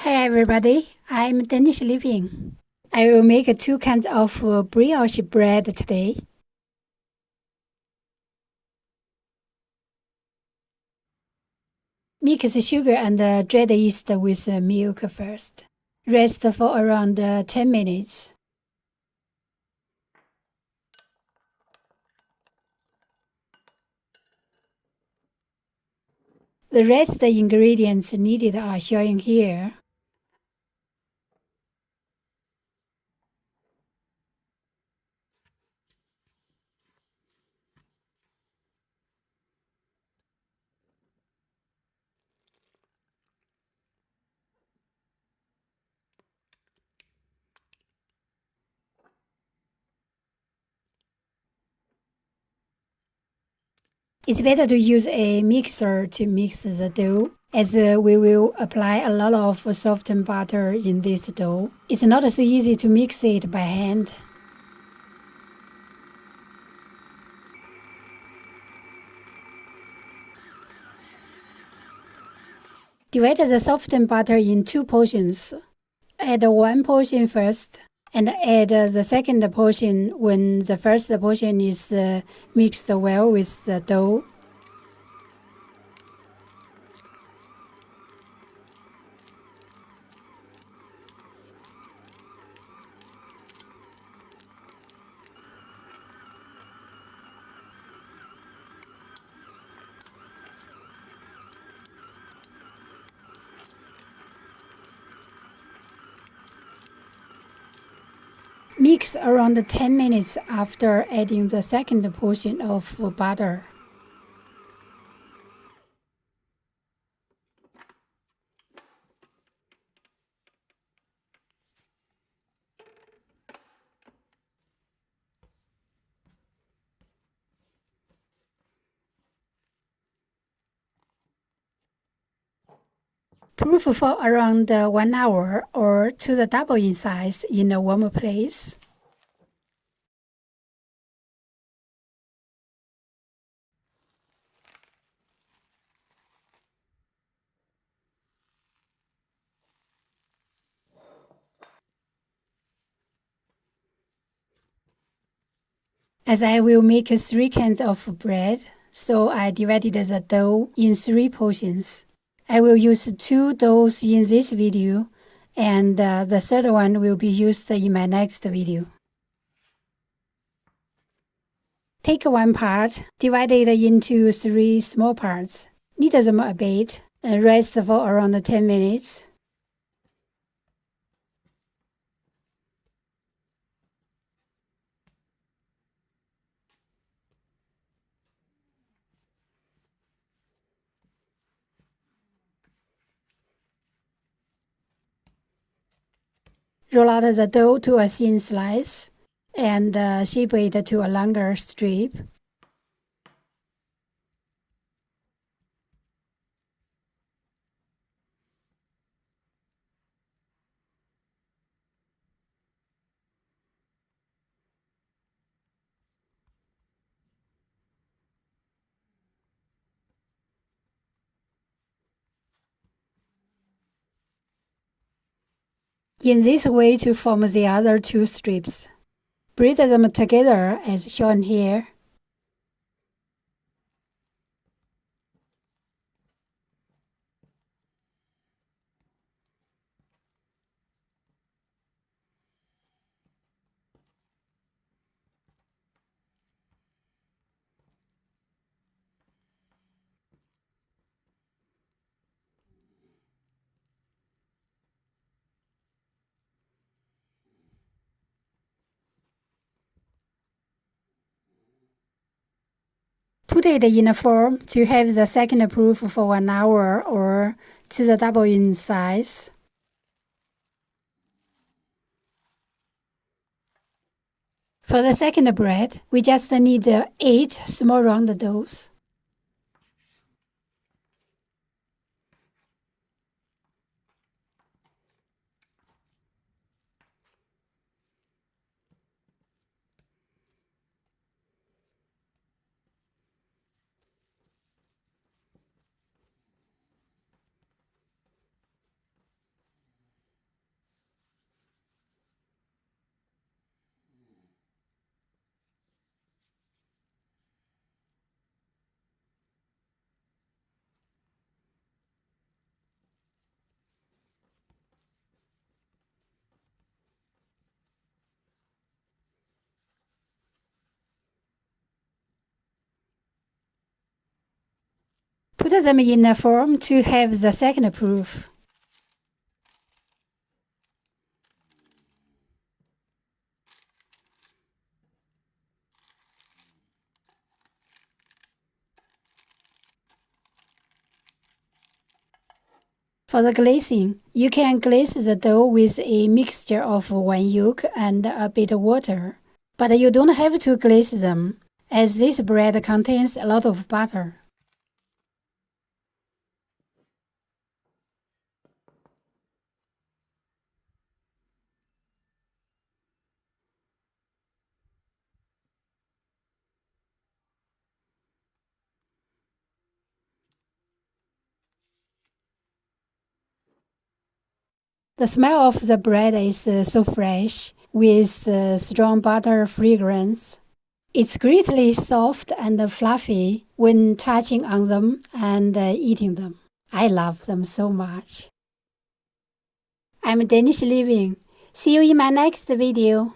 Hi everybody, I'm Danish Living. I will make 2 kinds of brioche bread today. Mix sugar and dried yeast with milk first. Rest for around 10 minutes. The rest ingredients needed are shown here. It's better to use a mixer to mix the dough, as we will apply a lot of softened butter in this dough. It's not so easy to mix it by hand. Divide the softened butter in 2 portions. Add 1 portion first, and add the second portion when the first portion is mixed well with the dough. Mix around 10 minutes after adding the second portion of butter. Proof for around 1 hour or to the double in size in a warm place. As I will make 3 kinds of bread, so I divided the dough in 3 portions. I will use 2 doughs in this video, and the third one will be used in my next video. Take 1 part, divide it into 3 small parts. Knead them a bit, and rest for around 10 minutes. Roll out the dough to a thin slice and shape it to a longer strip. In this way to form the other 2 strips. Braid them together as shown here. Put it in a form to have the second proof for 1 hour or to the double in size. For the second bread, we just need 8 small round doughs. Put them in a form to have the second proof. For the glazing, you can glaze the dough with a mixture of one yolk and a bit of water. But you don't have to glaze them, as this bread contains a lot of butter. The smell of the bread is so fresh, with strong butter fragrance. It's greatly soft and fluffy when touching on them and eating them. I love them so much. I'm Danish Living. See you in my next video.